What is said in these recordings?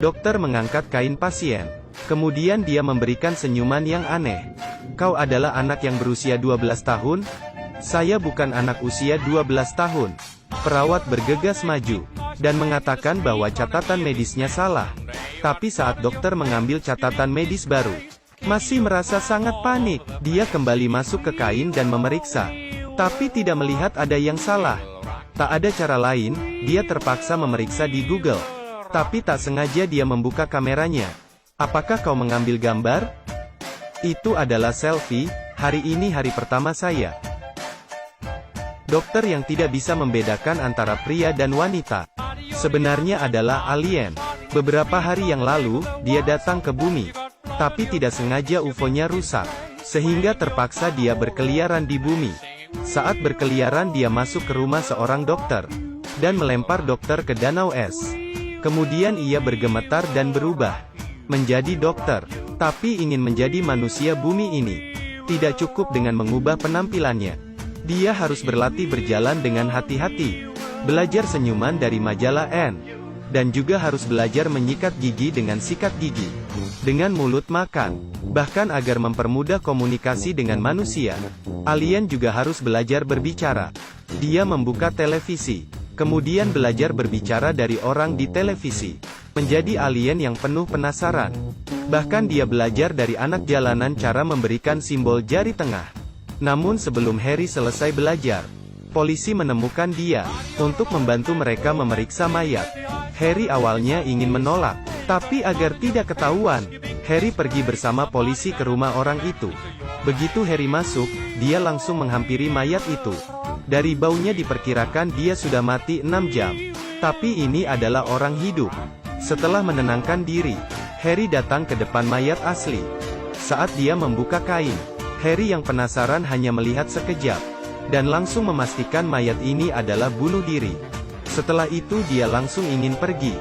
Dokter mengangkat kain pasien. Kemudian dia memberikan senyuman yang aneh. Kau adalah anak yang berusia 12 tahun? Saya bukan anak usia 12 tahun. Perawat bergegas maju, dan mengatakan bahwa catatan medisnya salah. Tapi saat dokter mengambil catatan medis baru, masih merasa sangat panik. Dia kembali masuk ke kain dan memeriksa. Tapi tidak melihat ada yang salah. Tak ada cara lain, dia terpaksa memeriksa di Google. Tapi tak sengaja dia membuka kameranya. Apakah kau mengambil gambar? Itu adalah selfie. Hari ini hari pertama saya. Dokter yang tidak bisa membedakan antara pria dan wanita. Sebenarnya adalah alien. Beberapa hari yang lalu, dia datang ke bumi. Tapi tidak sengaja UFO-nya rusak. Sehingga terpaksa dia berkeliaran di bumi. Saat berkeliaran dia masuk ke rumah seorang dokter. Dan melempar dokter ke danau es. Kemudian ia bergemetar dan berubah menjadi dokter. Tapi ingin menjadi manusia bumi ini. Tidak cukup dengan mengubah penampilannya. Dia harus berlatih berjalan dengan hati-hati. Belajar senyuman dari majalah N. Dan juga harus belajar menyikat gigi dengan sikat gigi. Dengan mulut makan. Bahkan agar mempermudah komunikasi dengan manusia. Alien juga harus belajar berbicara. Dia membuka televisi. Kemudian belajar berbicara dari orang di televisi. Menjadi alien yang penuh penasaran. Bahkan dia belajar dari anak jalanan cara memberikan simbol jari tengah. Namun sebelum Harry selesai belajar, polisi menemukan dia, untuk membantu mereka memeriksa mayat. Harry awalnya ingin menolak, tapi agar tidak ketahuan, Harry pergi bersama polisi ke rumah orang itu. Begitu Harry masuk, dia langsung menghampiri mayat itu. Dari baunya diperkirakan dia sudah mati 6 jam. Tapi ini adalah orang hidup. Setelah menenangkan diri, Harry datang ke depan mayat asli. Saat dia membuka kain, Harry yang penasaran hanya melihat sekejap. Dan langsung memastikan mayat ini adalah bunuh diri. Setelah itu dia langsung ingin pergi.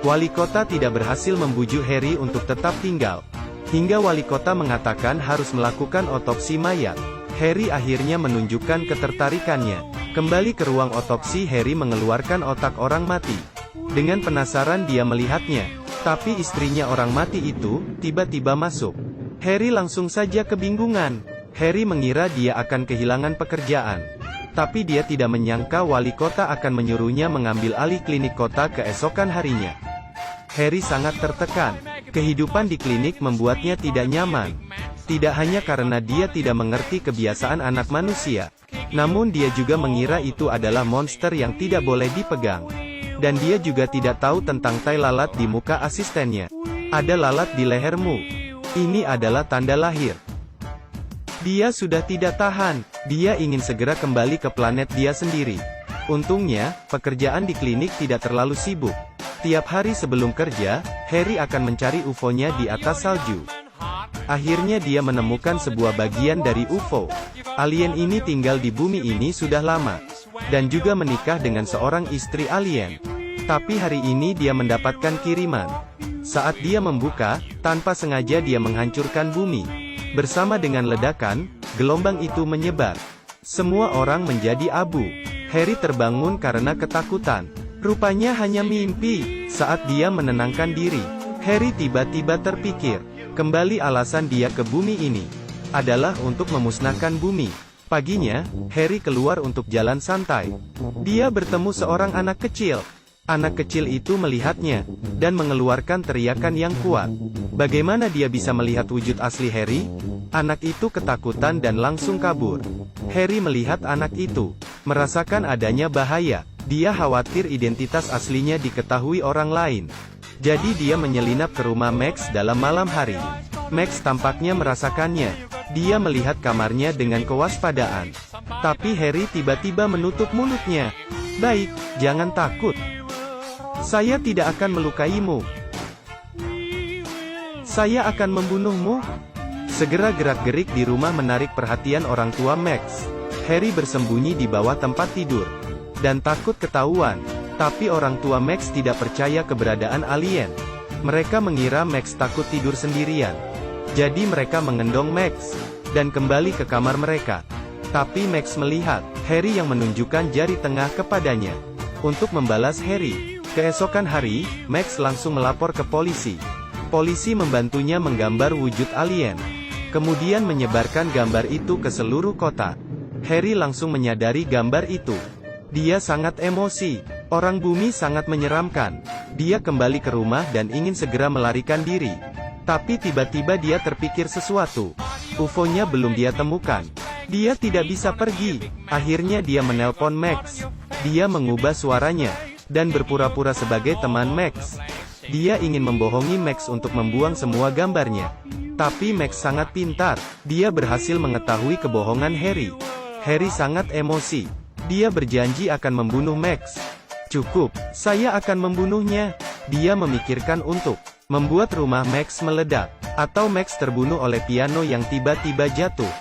Wali kota tidak berhasil membujuk Harry untuk tetap tinggal. Hingga wali kota mengatakan harus melakukan otopsi mayat. Harry akhirnya menunjukkan ketertarikannya. Kembali ke ruang otopsi, Harry mengeluarkan otak orang mati. Dengan penasaran dia melihatnya. Tapi istrinya orang mati itu, tiba-tiba masuk. Harry langsung saja kebingungan. Harry mengira dia akan kehilangan pekerjaan. Tapi dia tidak menyangka wali kota akan menyuruhnya mengambil alih klinik kota keesokan harinya. Harry sangat tertekan. Kehidupan di klinik membuatnya tidak nyaman. Tidak hanya karena dia tidak mengerti kebiasaan anak manusia. Namun dia juga mengira itu adalah monster yang tidak boleh dipegang. Dan dia juga tidak tahu tentang tai lalat di muka asistennya. Ada lalat di lehermu. Ini adalah tanda lahir. Dia sudah tidak tahan. Dia ingin segera kembali ke planet dia sendiri. Untungnya, pekerjaan di klinik tidak terlalu sibuk. Tiap hari sebelum kerja, Harry akan mencari UFO-nya di atas salju. Akhirnya dia menemukan sebuah bagian dari UFO. Alien ini tinggal di bumi ini sudah lama. Dan juga menikah dengan seorang istri alien. Tapi hari ini dia mendapatkan kiriman. Saat dia membuka, tanpa sengaja dia menghancurkan bumi. Bersama dengan ledakan, gelombang itu menyebar. Semua orang menjadi abu. Harry terbangun karena ketakutan. Rupanya hanya mimpi. Saat dia menenangkan diri, Harry tiba-tiba terpikir. Kembali alasan dia ke bumi ini adalah untuk memusnahkan bumi. Paginya, Harry keluar untuk jalan santai. Dia bertemu seorang anak kecil. Anak kecil itu melihatnya, dan mengeluarkan teriakan yang kuat. Bagaimana dia bisa melihat wujud asli Harry? Anak itu ketakutan dan langsung kabur. Harry melihat anak itu, merasakan adanya bahaya. Dia khawatir identitas aslinya diketahui orang lain. Jadi dia menyelinap ke rumah Max dalam malam hari. Max tampaknya merasakannya. Dia melihat kamarnya dengan kewaspadaan. Tapi Harry tiba-tiba menutup mulutnya. Baik, jangan takut. Saya tidak akan melukaimu. Saya akan membunuhmu. Segera gerak-gerik di rumah menarik perhatian orang tua Max. Harry bersembunyi di bawah tempat tidur. Dan takut ketahuan. Tapi orang tua Max tidak percaya keberadaan alien. Mereka mengira Max takut tidur sendirian. Jadi mereka mengendong Max. Dan kembali ke kamar mereka. Tapi Max melihat Harry yang menunjukkan jari tengah kepadanya. Untuk membalas Harry, Keesokan hari, Max langsung melapor ke polisi. Polisi membantunya menggambar wujud alien. Kemudian menyebarkan gambar itu ke seluruh kota. Harry langsung menyadari gambar itu. Dia sangat emosi. Orang bumi sangat menyeramkan. Dia kembali ke rumah dan ingin segera melarikan diri. Tapi tiba-tiba dia terpikir sesuatu. UFO-nya belum dia temukan. Dia tidak bisa pergi. Akhirnya dia menelpon Max. Dia mengubah suaranya dan berpura-pura sebagai teman Max. Dia ingin membohongi Max untuk membuang semua gambarnya. Tapi Max sangat pintar. Dia berhasil mengetahui kebohongan Harry. Harry sangat emosi. Dia berjanji akan membunuh Max. Cukup, saya akan membunuhnya. Dia memikirkan untuk membuat rumah Max meledak, atau Max terbunuh oleh piano yang tiba-tiba jatuh.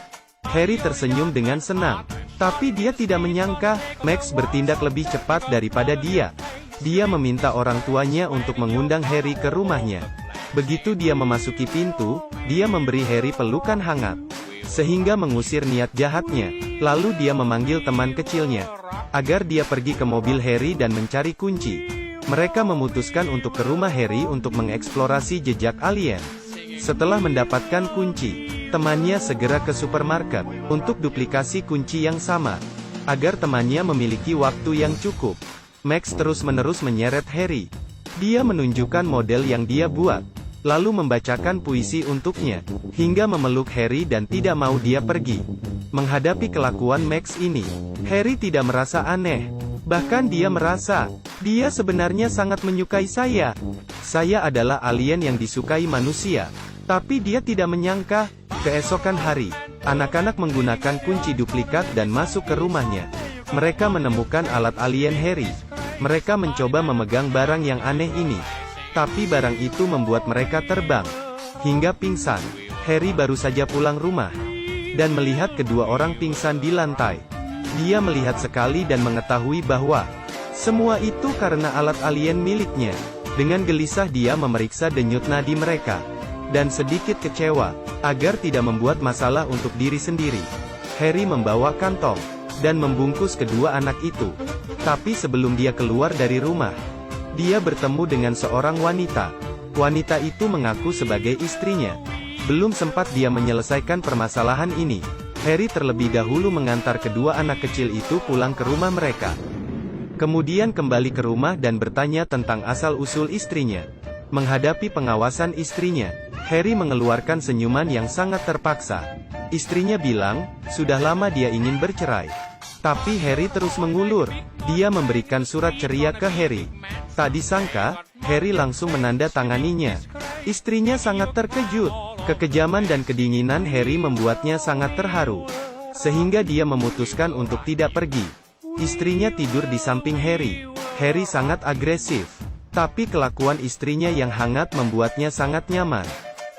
Harry tersenyum dengan senang. Tapi dia tidak menyangka, Max bertindak lebih cepat daripada dia. Dia meminta orang tuanya untuk mengundang Harry ke rumahnya. Begitu dia memasuki pintu, dia memberi Harry pelukan hangat. Sehingga mengusir niat jahatnya. Lalu dia memanggil teman kecilnya, agar dia pergi ke mobil Harry dan mencari kunci. Mereka memutuskan untuk ke rumah Harry untuk mengeksplorasi jejak alien. Setelah mendapatkan kunci, temannya segera ke supermarket, untuk duplikasi kunci yang sama, agar temannya memiliki waktu yang cukup. Max terus-menerus menyeret Harry. Dia menunjukkan model yang dia buat, lalu membacakan puisi untuknya, hingga memeluk Harry dan tidak mau dia pergi. Menghadapi kelakuan Max ini, Harry tidak merasa aneh. Bahkan dia merasa, dia sebenarnya sangat menyukai saya. Saya adalah alien yang disukai manusia. Tapi dia tidak menyangka, keesokan hari, anak-anak menggunakan kunci duplikat dan masuk ke rumahnya. Mereka menemukan alat alien Harry. Mereka mencoba memegang barang yang aneh ini. Tapi barang itu membuat mereka terbang, hingga pingsan. Harry baru saja pulang rumah, dan melihat kedua orang pingsan di lantai. Dia melihat sekali dan mengetahui bahwa semua itu karena alat alien miliknya. Dengan gelisah dia memeriksa denyut nadi mereka, dan sedikit kecewa, agar tidak membuat masalah untuk diri sendiri. Harry membawa kantong, dan membungkus kedua anak itu. Tapi sebelum dia keluar dari rumah, dia bertemu dengan seorang wanita. Wanita itu mengaku sebagai istrinya. Belum sempat dia menyelesaikan permasalahan ini, Harry terlebih dahulu mengantar kedua anak kecil itu pulang ke rumah mereka. Kemudian kembali ke rumah dan bertanya tentang asal-usul istrinya. Menghadapi pengawasan istrinya, Harry mengeluarkan senyuman yang sangat terpaksa. Istrinya bilang, sudah lama dia ingin bercerai. Tapi Harry terus mengulur. Dia memberikan surat ceria ke Harry. Tak disangka, Harry langsung menandatanganinya. Istrinya sangat terkejut. Kekejaman dan kedinginan Harry membuatnya sangat terharu. Sehingga dia memutuskan untuk tidak pergi. Istrinya tidur di samping Harry. Harry sangat agresif. Tapi kelakuan istrinya yang hangat membuatnya sangat nyaman.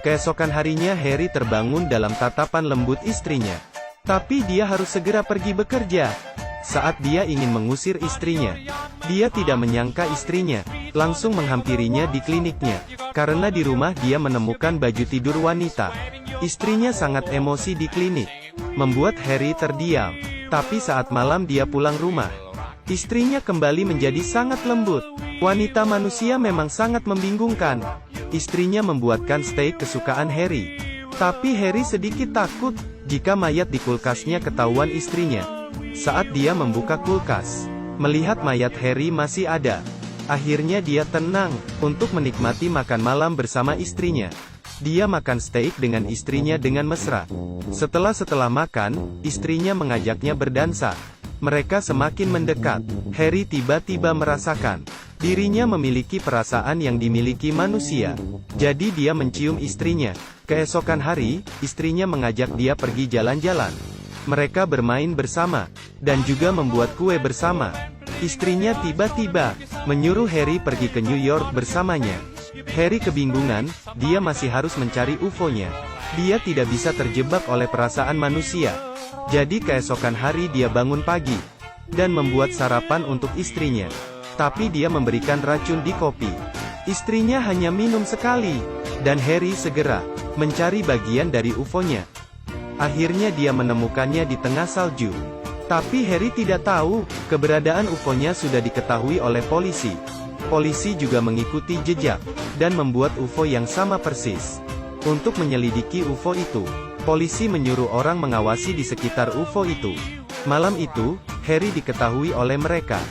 Keesokan harinya Harry terbangun dalam tatapan lembut istrinya. Tapi dia harus segera pergi bekerja. Saat dia ingin mengusir istrinya, dia tidak menyangka istrinya langsung menghampirinya di kliniknya. Karena di rumah dia menemukan baju tidur wanita. Istrinya sangat emosi di klinik, membuat Harry terdiam. Tapi saat malam dia pulang rumah, istrinya kembali menjadi sangat lembut. Wanita manusia memang sangat membingungkan. Istrinya membuatkan steak kesukaan Harry. Tapi Harry sedikit takut jika mayat di kulkasnya ketahuan istrinya. Saat dia membuka kulkas, melihat mayat Harry masih ada. Akhirnya dia tenang untuk menikmati makan malam bersama istrinya. Dia makan steak dengan istrinya dengan mesra. Setelah makan, istrinya mengajaknya berdansa. Mereka semakin mendekat. Harry tiba-tiba merasakan dirinya memiliki perasaan yang dimiliki manusia. Jadi dia mencium istrinya. Keesokan hari, istrinya mengajak dia pergi jalan-jalan. Mereka bermain bersama, dan juga membuat kue bersama. Istrinya tiba-tiba menyuruh Harry pergi ke New York bersamanya. Harry kebingungan, dia masih harus mencari UFO-nya. Dia tidak bisa terjebak oleh perasaan manusia. Jadi keesokan hari dia bangun pagi, dan membuat sarapan untuk istrinya. Tapi dia memberikan racun di kopi. Istrinya hanya minum sekali, dan Harry segera mencari bagian dari UFO-nya. Akhirnya dia menemukannya di tengah salju. Tapi Harry tidak tahu, keberadaan UFO-nya sudah diketahui oleh polisi. Polisi juga mengikuti jejak, dan membuat UFO yang sama persis. Untuk menyelidiki UFO itu, polisi menyuruh orang mengawasi di sekitar UFO itu. Malam itu, Harry diketahui oleh mereka.